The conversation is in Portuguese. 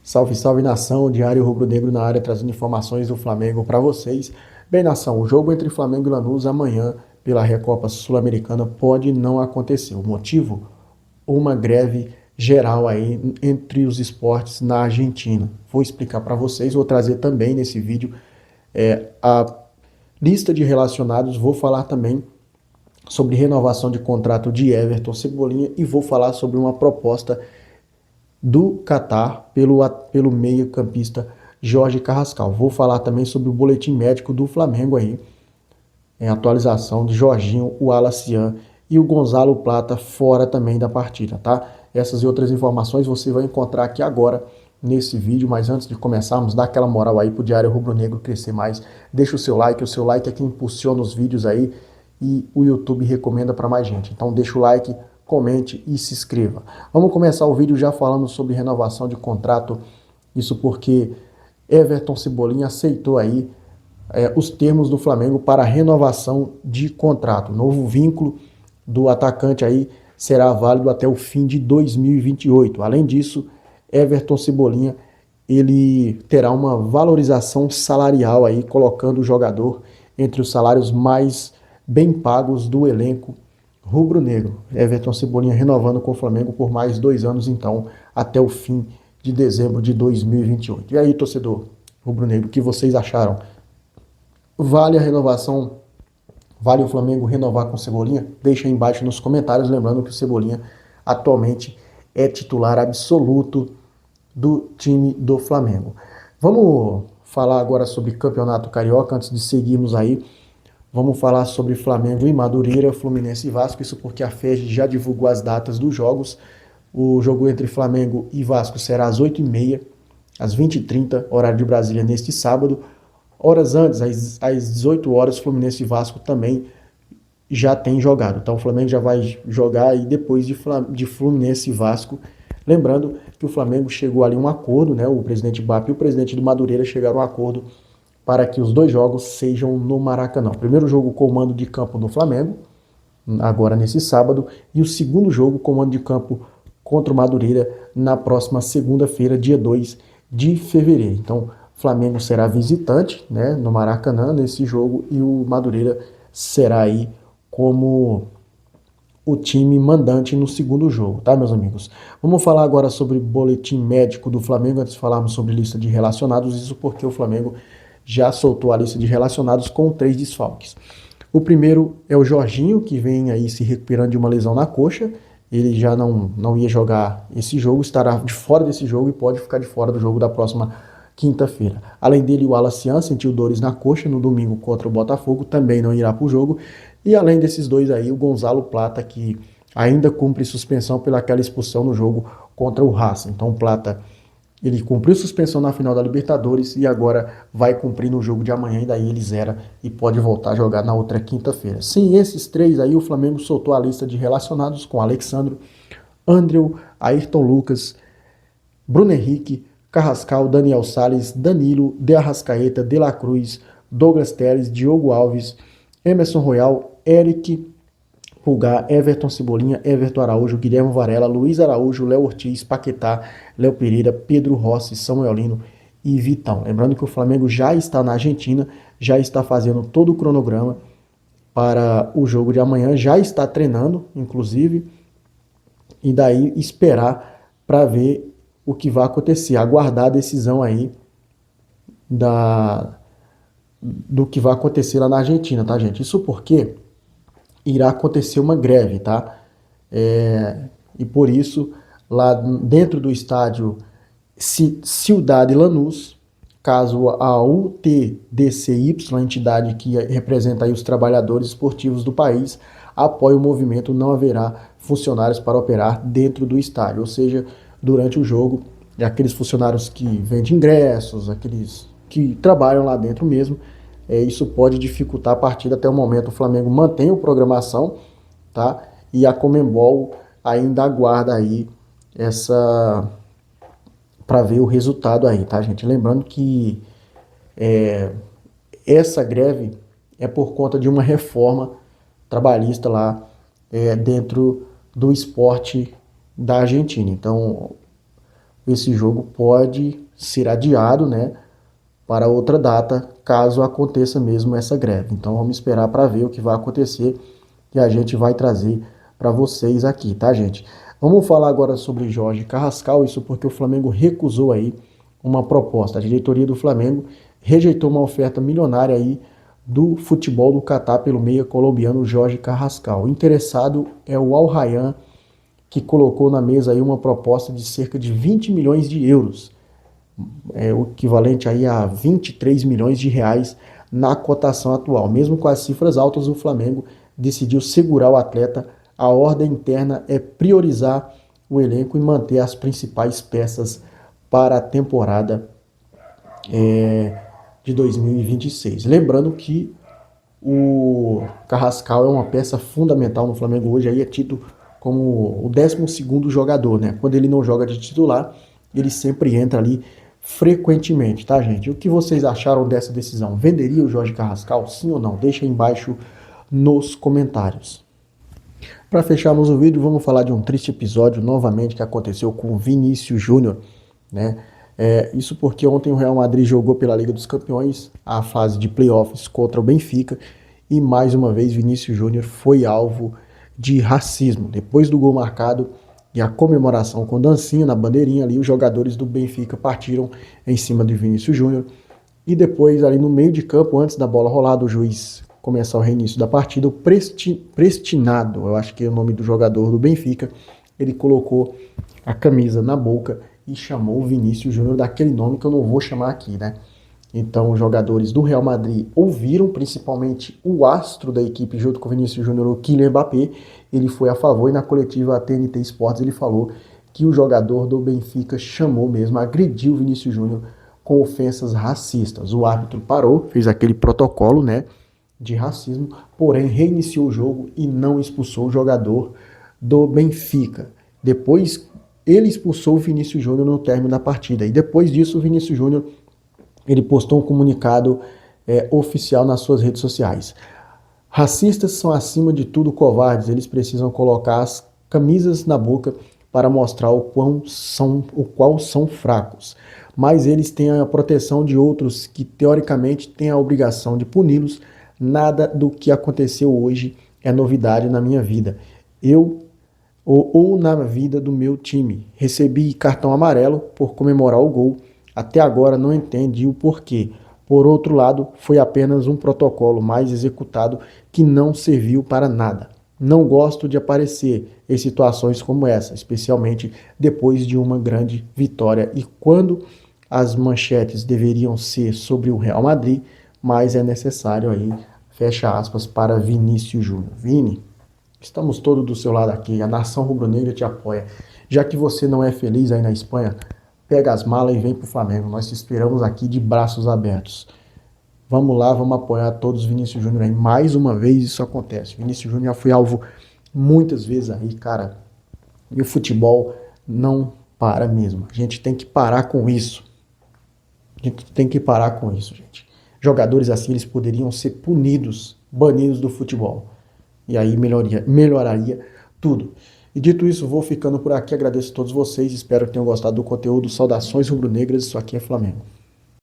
Salve, salve nação, Diário Rubro-Negro na área trazendo informações do Flamengo para vocês. Bem, nação, o jogo entre Flamengo e Lanús amanhã pela Recopa Sul-Americana pode não acontecer. O motivo? Uma greve geral aí entre os esportes na Argentina. Vou explicar para vocês, vou trazer também nesse vídeo a lista de relacionados, vou falar também sobre renovação de contrato de Everton Cebolinha e vou falar sobre uma proposta do Catar pelo meio-campista Jorge Carrascal. Vou falar também sobre o boletim médico do Flamengo aí, em atualização de Jorginho, o Alacian e o Gonzalo Plata fora também da partida, tá? Essas e outras informações você vai encontrar aqui agora nesse vídeo, mas antes de começarmos, dá aquela moral aí pro Diário Rubro-Negro crescer mais. Deixa o seu like é que impulsiona os vídeos aí e o YouTube recomenda para mais gente. Então deixa o like, comente e se inscreva. Vamos começar o vídeo já falando sobre renovação de contrato, isso porque Everton Cebolinha aceitou aí os termos do Flamengo para renovação de contrato. O novo vínculo do atacante aí será válido até o fim de 2028. Além disso, Everton Cebolinha ele terá uma valorização salarial aí, colocando o jogador entre os salários mais bem pagos do elenco rubro-negro. Everton Cebolinha renovando com o Flamengo por mais 2 anos, então, até o fim de dezembro de 2028. E aí, torcedor rubro-negro, o que vocês acharam? Vale a renovação? Vale o Flamengo renovar com o Cebolinha? Deixa aí embaixo nos comentários, lembrando que o Cebolinha atualmente é titular absoluto do time do Flamengo. Vamos falar agora sobre Campeonato Carioca, antes de seguirmos aí. Vamos falar sobre Flamengo e Madureira, Fluminense e Vasco, isso porque a FERJ já divulgou as datas dos jogos. O jogo entre Flamengo e Vasco será às 8h30, às 20h30, horário de Brasília, neste sábado. Horas antes, às 18 horas, Fluminense e Vasco também já tem jogado. Então o Flamengo já vai jogar aí depois de Fluminense e Vasco. Lembrando que o Flamengo chegou ali a um acordo, né? O presidente BAP e o presidente do Madureira chegaram a um acordo para que os 2 jogos sejam no Maracanã. O primeiro jogo, comando de campo do Flamengo, agora nesse sábado, e o segundo jogo, comando de campo contra o Madureira, na próxima segunda-feira, dia 2 de fevereiro. Então, o Flamengo será visitante, né, no Maracanã nesse jogo, e o Madureira será aí como o time mandante no segundo jogo, tá, meus amigos? Vamos falar agora sobre o boletim médico do Flamengo, antes de falarmos sobre lista de relacionados, isso porque o Flamengo já soltou a lista de relacionados com 3 desfalques. O primeiro é o Jorginho, que vem aí se recuperando de uma lesão na coxa. Ele já não ia jogar esse jogo, estará de fora desse jogo e pode ficar de fora do jogo da próxima quinta-feira. Além dele, o Alacian sentiu dores na coxa no domingo contra o Botafogo, também não irá para o jogo. E além desses dois aí, o Gonzalo Plata, que ainda cumpre suspensão pelaquela expulsão no jogo contra o Racing. Então o Plata, ele cumpriu suspensão na final da Libertadores e agora vai cumprir no jogo de amanhã, e daí ele zera e pode voltar a jogar na outra quinta-feira. Sim, esses 3 aí, o Flamengo soltou a lista de relacionados com Alexandro, Andreu, Ayrton Lucas, Bruno Henrique, Carrascal, Daniel Sales, Danilo, De Arrascaeta, De La Cruz, Douglas Teles, Diogo Alves, Emerson Royal, Eric Pulgar, Everton Cebolinha, Everton Araújo, Guilherme Varela, Luiz Araújo, Léo Ortiz, Paquetá, Léo Pereira, Pedro Rossi, Samuel Lino e Vitão. Lembrando que o Flamengo já está na Argentina, já está fazendo todo o cronograma para o jogo de amanhã, já está treinando, inclusive, e daí esperar para ver o que vai acontecer, aguardar a decisão aí do que vai acontecer lá na Argentina, tá, gente? Isso porque irá acontecer uma greve, tá? E por isso, lá dentro do estádio Ciudad de Lanús, caso a UTDCY, a entidade que representa aí os trabalhadores esportivos do país, apoie o movimento, não haverá funcionários para operar dentro do estádio, ou seja, durante o jogo, aqueles funcionários que vendem ingressos, aqueles que trabalham lá dentro mesmo, isso pode dificultar a partida até o momento. O Flamengo mantém a programação, tá? E a Conmebol ainda aguarda aí para ver o resultado aí, tá, gente? Lembrando que essa greve é por conta de uma reforma trabalhista lá dentro do esporte da Argentina. Então, esse jogo pode ser adiado, né, para outra data, caso aconteça mesmo essa greve. Então vamos esperar para ver o que vai acontecer e a gente vai trazer para vocês aqui, tá, gente? Vamos falar agora sobre Jorge Carrascal, isso porque o Flamengo recusou aí uma proposta. A diretoria do Flamengo rejeitou uma oferta milionária aí do futebol do Catar pelo meia colombiano Jorge Carrascal. O interessado é o Al Rayyan, que colocou na mesa aí uma proposta de cerca de 20 milhões de euros, o equivalente aí a 23 milhões de reais na cotação atual. Mesmo com as cifras altas, o Flamengo decidiu segurar o atleta. A ordem interna é priorizar o elenco e manter as principais peças para a temporada de 2026. Lembrando que o Carrascal é uma peça fundamental no Flamengo hoje, aí é tido como o 12º jogador, né? Quando ele não joga de titular, ele sempre entra ali frequentemente, tá, gente? O que vocês acharam dessa decisão? Venderia o Jorge Carrascal, sim ou não? Deixa aí embaixo nos comentários. Para fecharmos o vídeo, vamos falar de um triste episódio novamente que aconteceu com o Vinícius Júnior, né? Isso porque ontem o Real Madrid jogou pela Liga dos Campeões, a fase de playoffs contra o Benfica, e mais uma vez Vinícius Júnior foi alvo de racismo. Depois do gol marcado e a comemoração com dancinha na bandeirinha ali, os jogadores do Benfica partiram em cima de Vinícius Júnior, e depois ali no meio de campo, antes da bola rolar, do juiz começar o reinício da partida, o Prestinado, eu acho que é o nome do jogador do Benfica, ele colocou a camisa na boca e chamou o Vinícius Júnior daquele nome que eu não vou chamar aqui, né? Então, os jogadores do Real Madrid ouviram, principalmente o astro da equipe, junto com o Vinícius Júnior, o Kylian Mbappé, ele foi a favor, e na coletiva TNT Sports ele falou que o jogador do Benfica chamou mesmo, agrediu o Vinícius Júnior com ofensas racistas. O árbitro parou, fez aquele protocolo, né, de racismo, porém reiniciou o jogo e não expulsou o jogador do Benfica. Depois ele expulsou o Vinícius Júnior no término da partida, e depois disso o Vinícius Júnior ele postou um comunicado oficial nas suas redes sociais. Racistas são acima de tudo covardes, eles precisam colocar as camisas na boca para mostrar o qual são fracos. Mas eles têm a proteção de outros que teoricamente têm a obrigação de puni-los. Nada do que aconteceu hoje é novidade na minha vida. Ou na vida do meu time. Recebi cartão amarelo por comemorar o gol. Até agora não entendi o porquê. Por outro lado, foi apenas um protocolo mais executado que não serviu para nada. Não gosto de aparecer em situações como essa, especialmente depois de uma grande vitória e quando as manchetes deveriam ser sobre o Real Madrid, mas é necessário aí, fecha aspas, para Vinícius Júnior. Vini, estamos todos do seu lado aqui, a nação rubro-negra te apoia. Já que você não é feliz aí na Espanha, pega as malas e vem pro Flamengo. Nós te esperamos aqui de braços abertos. Vamos lá, vamos apoiar todos os Vinícius Júnior aí. Mais uma vez isso acontece. Vinícius Júnior já foi alvo muitas vezes aí, cara. E o futebol não para mesmo. A gente tem que parar com isso. A gente tem que parar com isso, gente. Jogadores assim, eles poderiam ser punidos, banidos do futebol. E aí melhoraria tudo. E dito isso, vou ficando por aqui. Agradeço a todos vocês. Espero que tenham gostado do conteúdo. Saudações rubro-negras. Isso aqui é Flamengo.